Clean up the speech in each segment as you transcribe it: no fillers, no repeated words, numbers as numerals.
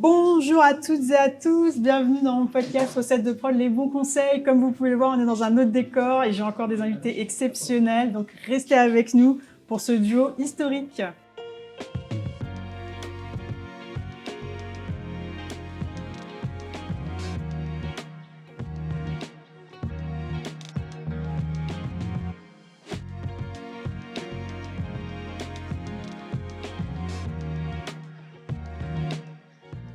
Bonjour à toutes et à tous, bienvenue dans mon podcast Recettes de prod, les bons conseils. Comme vous pouvez le voir, on est dans un autre décor et j'ai encore des invités exceptionnels. Donc restez avec nous pour ce duo historique.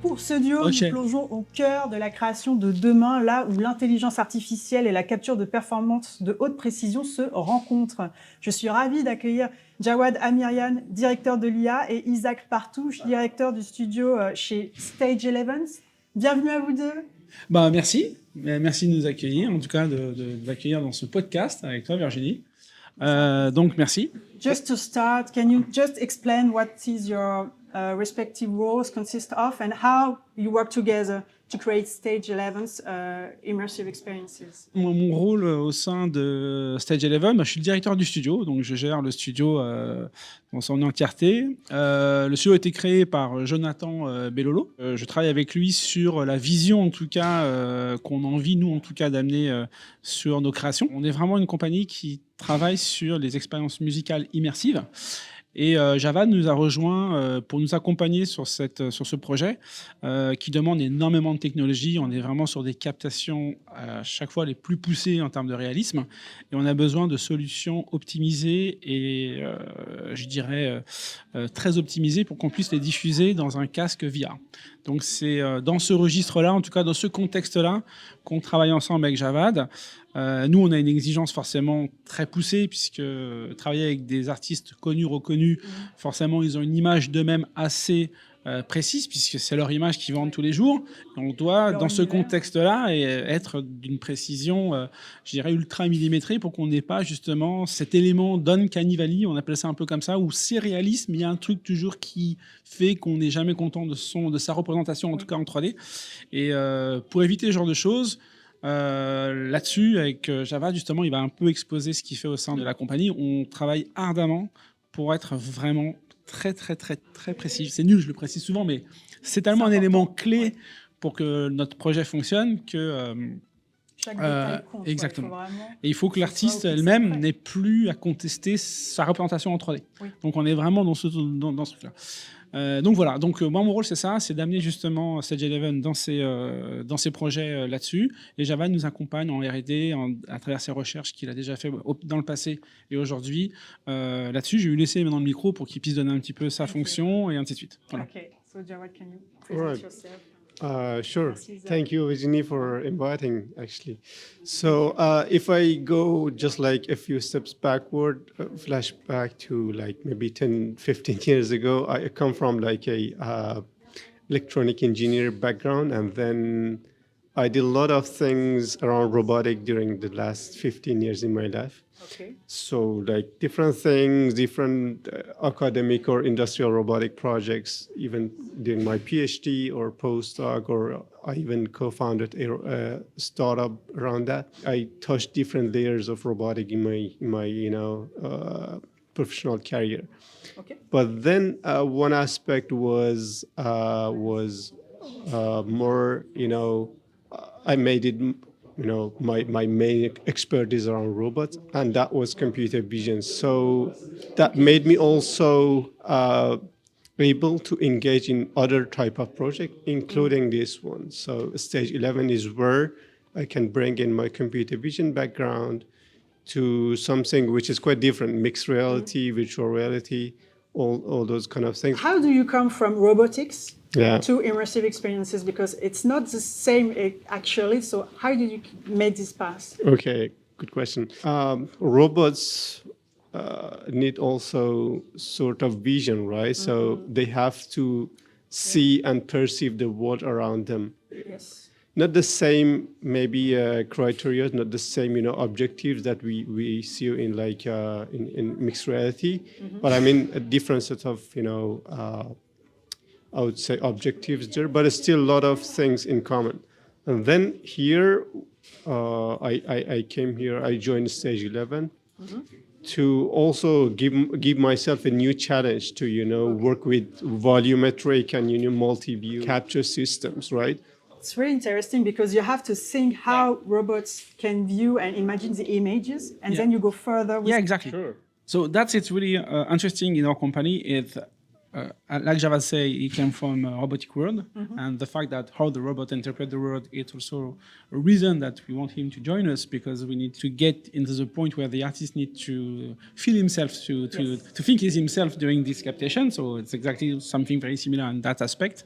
Pour ce duo, nous plongeons au cœur de la création de demain, là où l'intelligence artificielle et la capture de performance de haute précision se rencontrent. Je suis ravie d'accueillir Javad Amirian, directeur de l'IA, et Isaac Partouche, directeur du studio chez Stage 11. Bienvenue à vous deux. Merci de nous accueillir, en tout cas de l'accueillir dans ce podcast avec toi, Virginie. Donc, merci. Just to start, can you just explain what is your respective roles consist of and how you work together to create Stage 11's immersive experiences? Mon rôle au sein de Stage 11, je suis le directeur du studio, donc je gère le studio dans son entièreté. Le studio a été créé par Jonathan Bellolo. Je travaille avec lui sur la vision, en tout cas, qu'on a envie, nous, en tout cas, d'amener sur nos créations. On est vraiment une compagnie qui travaille sur les expériences musicales immersives. Et Javad nous a rejoint pour nous accompagner sur ce projet qui demande énormément de technologie. On est vraiment sur des captations à chaque fois les plus poussées en termes de réalisme. Et on a besoin de solutions optimisées et je dirais très optimisées pour qu'on puisse les diffuser dans un casque VR. Donc c'est dans ce registre-là, en tout cas dans ce contexte-là, qu'on travaille ensemble avec Javad. Nous, on a une exigence forcément très poussée puisque travailler avec des artistes connus, reconnus, forcément, ils ont une image d'eux-mêmes assez précise puisque c'est leur image qu'ils vendent tous les jours. Et on doit, dans ce contexte-là, être d'une précision, je dirais, ultra millimétrée pour qu'on n'ait pas justement cet élément d'uncanny valley, on appelle ça un peu comme ça, où c'est réaliste, mais il y a un truc toujours qui fait qu'on n'est jamais content de sa représentation, en tout cas en 3D. Et pour éviter ce genre de choses, là-dessus, avec Javad, justement, il va un peu exposer ce qu'il fait au sein de la compagnie. On travaille ardemment pour être vraiment très précis. C'est nul, je le précise souvent, mais c'est tellement un élément clé pour que notre projet fonctionne que... Chaque détail compte. Exactement. Et il faut que l'artiste elle-même n'ait plus à contester sa représentation en 3D. Oui. Donc on est vraiment dans ce truc-là. Donc voilà, moi mon rôle c'est ça, c'est d'amener justement Stage 11 dans ses projets là-dessus. Et Javad nous accompagne en R&D à travers ses recherches qu'il a déjà fait dans le passé et aujourd'hui là-dessus. Je vais lui laisser maintenant le micro pour qu'il puisse donner un petit peu sa fonction et ainsi de suite. Voilà. Okay, so Javad, can you present yourself? Sure. Thank you, Virginie, for inviting, actually. So if I go just like a few steps backward, flashback to like maybe 10, 15 years ago, I come from like a electronic engineer background, and then I did a lot of things around robotic during the last 15 years in my life. Okay. So like different things, different academic or industrial robotic projects, even during my PhD or postdoc, or I even co-founded a startup around that. I touched different layers of robotic in my professional career. Okay. But then one aspect was more, I made it, my main expertise around robots, and that was computer vision. So that made me also able to engage in other type of project, including this one. So Stage 11 is where I can bring in my computer vision background to something which is quite different, mixed reality, virtual reality, all those kind of things. How do you come from robotics to immersive experiences? Because it's not the same actually. So how did you make this path? Okay, good question. Robots need also sort of vision, right? Mm-hmm. So they have to see and perceive the world around them. Yes. Not the same, maybe criteria, not the same, objectives that we see in like in mixed reality, but I mean a different set of, I would say objectives there, but it's still a lot of things in common. And then here, I came here, I joined Stage 11, to also give myself a new challenge to, work with volumetric and, multi-view capture systems, right? It's really interesting because you have to think how robots can view and imagine the images, and then you go further with... Yeah, exactly. Sure. So that's it's really interesting in our company. Like Javad say, it came from a robotic world, and the fact that how the robot interpret the world, it's also a reason that we want him to join us, because we need to get into the point where the artist needs to feel himself, to think he's himself during this captation. So it's exactly something very similar in that aspect.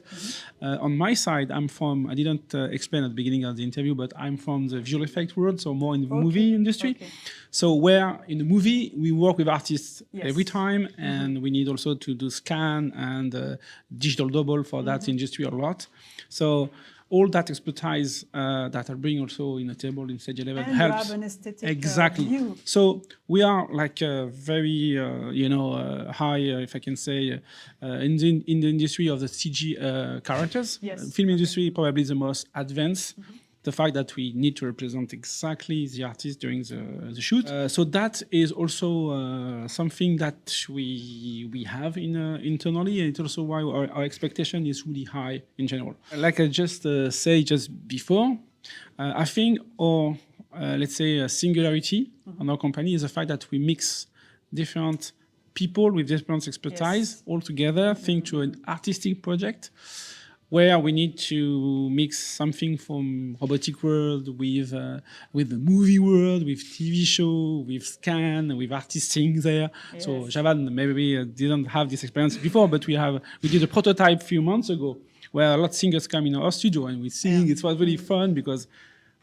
On my side, I didn't explain at the beginning of the interview, but I'm from the visual effect world, so more in the movie industry. Okay. So where in the movie, we work with artists every time, and we need also to do scan and digital double for that industry a lot. So all that expertise that I bring also in the table in Stage 11 and helps. You have an aesthetic view. So we are like very, high, if I can say, in the industry of the CG characters. Yes. Film industry probably the most advanced. The fact that we need to represent exactly the artist during the shoot. So that is also something that we have internally, and it's also why our expectation is really high in general. Like I just said just before, I think our, let's say, singularity on our company is the fact that we mix different people with different expertise all together, think to an artistic project, where we need to mix something from robotic world with the movie world, with TV show, with scan, with artists singing there. Yes. So Javad maybe didn't have this experience before, but we did a prototype a few months ago where a lot of singers come in our studio and we sing. It was really fun because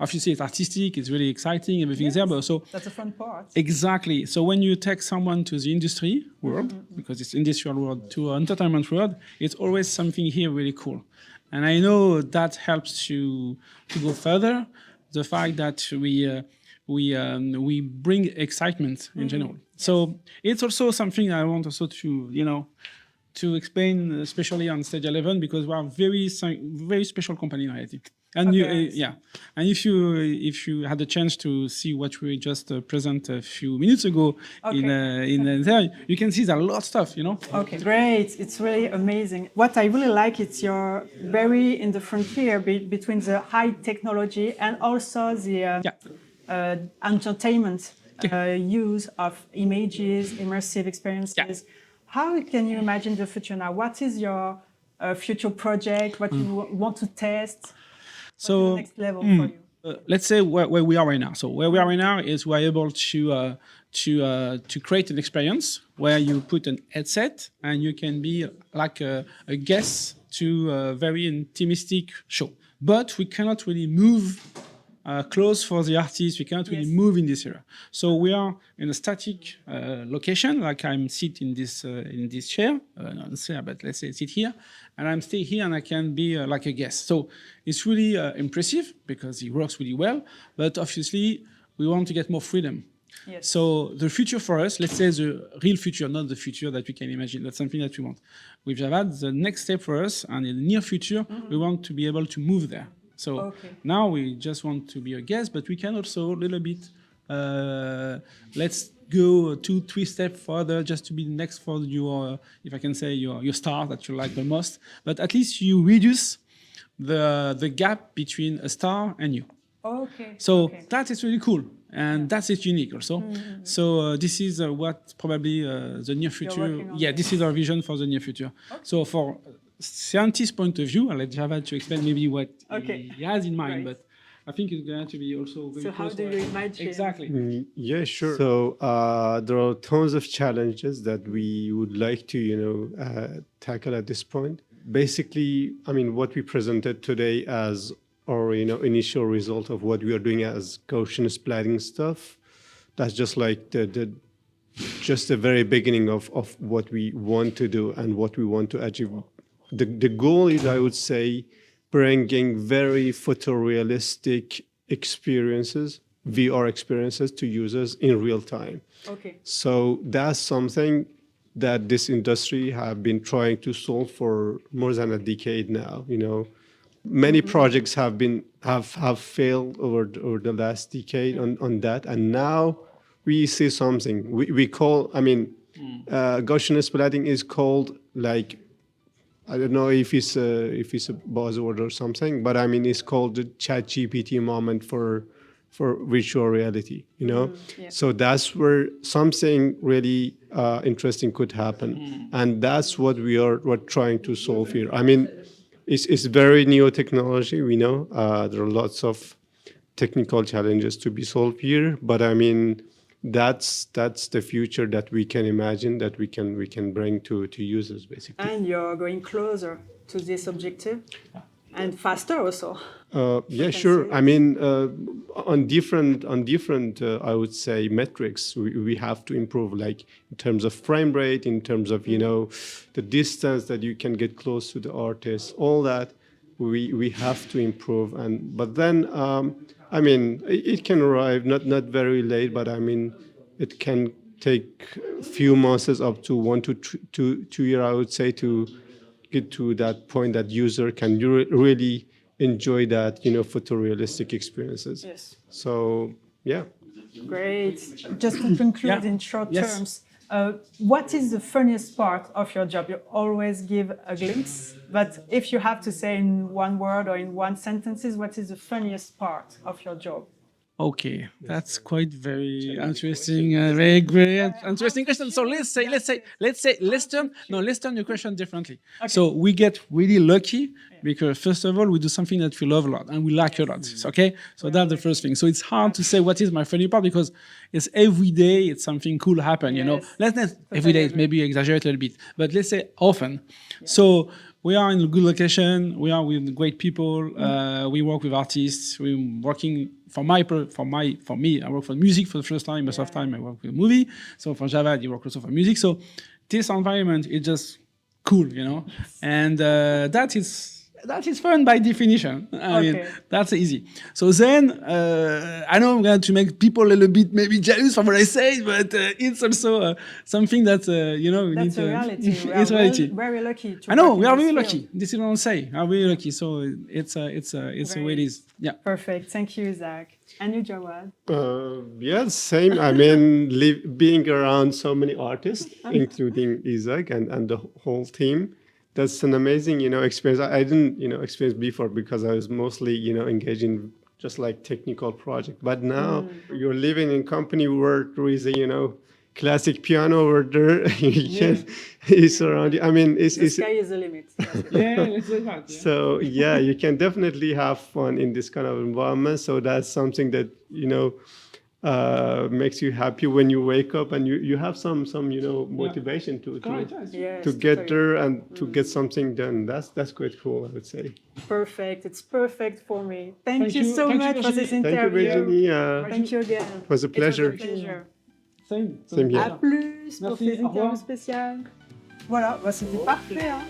obviously it's artistic, it's really exciting, everything is there. But so that's a fun part. Exactly. So when you take someone to the industry world, because it's industrial world, to entertainment world, it's always something here really cool. And I know that helps to go further. The fact that we bring excitement in general. So it's also something I want also to explain, especially on Stage 11, because we are very special company in Haiti. And and if you had the chance to see what we just present a few minutes ago in there, you can see there's a lot of stuff, Okay, great. It's really amazing. What I really like is you're very in the frontier between the high technology and also the entertainment use of images, immersive experiences. Yeah. How can you imagine the future now? What is your future project? What you want to test? So the next level for you? Let's say where we are right now. So where we are right now is we're able to create an experience where you put an headset and you can be like a guest to a very intimistic show. But we cannot really move close for the artist. We cannot really move in this area. So we are in a static location, like I'm sitting in this chair, but let's say sit here, and I'm staying here and I can be like a guest. So it's really impressive because it works really well, but obviously we want to get more freedom. Yes. So the future for us, let's say the real future, not the future that we can imagine. That's something that we want. With Javad, the next step for us, and in the near future, we want to be able to move there. So now we just want to be a guest, but we can also a little bit, let's go 2-3 steps further just to be next for your, if I can say, your star that you like the most. But at least you reduce the gap between a star and you. Okay. So that is really cool. And that's it unique also. So this is what probably the near future, this is our vision for the near future. So for scientist point of view, I'll let Javad to explain maybe what he has in mind, but I think it's going to be also very So how do you imagine? Exactly. Yeah, sure. So there are tons of challenges that we would like to, tackle at this point. Basically, I mean, what we presented today as our, initial result of what we are doing as Gaussian splatting stuff, that's just like just the very beginning of what we want to do and what we want to achieve. The goal is, I would say, bringing very photorealistic experiences, VR experiences to users in real time. Okay. So that's something that this industry have been trying to solve for more than a decade now. Many projects have failed over the last decade on that, and now we see something. We call, I mean, Gaussian splatting is called like, I don't know if it's a buzzword or something, but I mean, it's called the ChatGPT moment for virtual reality, you know? Yeah. So that's where something really interesting could happen. And that's what we're trying to solve here. I mean, it's very new technology, we know. There are lots of technical challenges to be solved here, but I mean, that's the future that we can imagine, that we can bring to users, basically. And you're going closer to this objective, and faster also. Yeah, sure. I mean, on different I would say metrics, we have to improve, like in terms of frame rate, in terms of, you know, the distance that you can get close to the artist, all that we have to improve. But then, I mean, it can arrive not very late, but I mean, it can take a few months up to 1 to 2 years, I would say, to get to that point that user can really enjoy that, you know, photorealistic experiences. Yes. So, yeah. Great. Just to conclude in short terms, what is the funniest part of your job? You always give a glimpse, but if you have to say in one word or in one sentence, what is the funniest part of your job? Okay, that's quite very interesting, very interesting question. So let's turn your question differently. Okay. So we get really lucky because first of all, we do something that we love a lot and we like a lot. Okay, so that's the first thing. So it's hard to say what is my funny part because it's every day it's something cool happen. You know, let's every day maybe exaggerate a little bit, but let's say often. Yeah. So we are in a good location. We are with great people. We work with artists. We're working for me. I work for music for the first time. Most of the time, I work with a movie. So for Javad, you work also for music. So this environment is just cool, you know, and that is fun by definition. I mean, that's easy. So then, I know I'm going to make people a little bit maybe jealous from what I say, but it's also something that, you know, we that's need a reality. It's reality. Very lucky. I know, we are really lucky. This is what I'm saying. I'm really lucky. So it's the way it is. Yeah. Perfect. Thank you, Isaac. And you, Jawad? Yeah, same. I mean, being around so many artists, including Isaac and the whole team, that's an amazing, you know, experience. I didn't, you know, experience before because I was mostly, you know, engaged in just like technical project. But now you're living in company where there is a, you know, classic piano over there. It's around you. I mean, the sky is the limit. Let's say that. Yeah. So yeah, you can definitely have fun in this kind of environment. So that's something that, you know, makes you happy when you wake up and you have some you know motivation to get there and to get something done. That's quite cool, I would say. Perfect. It's perfect for me. Thank you so much for this interview. Thank you, Virginie. Thank you again. It was a pleasure. Same here. À plus pour ces interviews spéciales. Voilà, bah c'était parfait. Hein.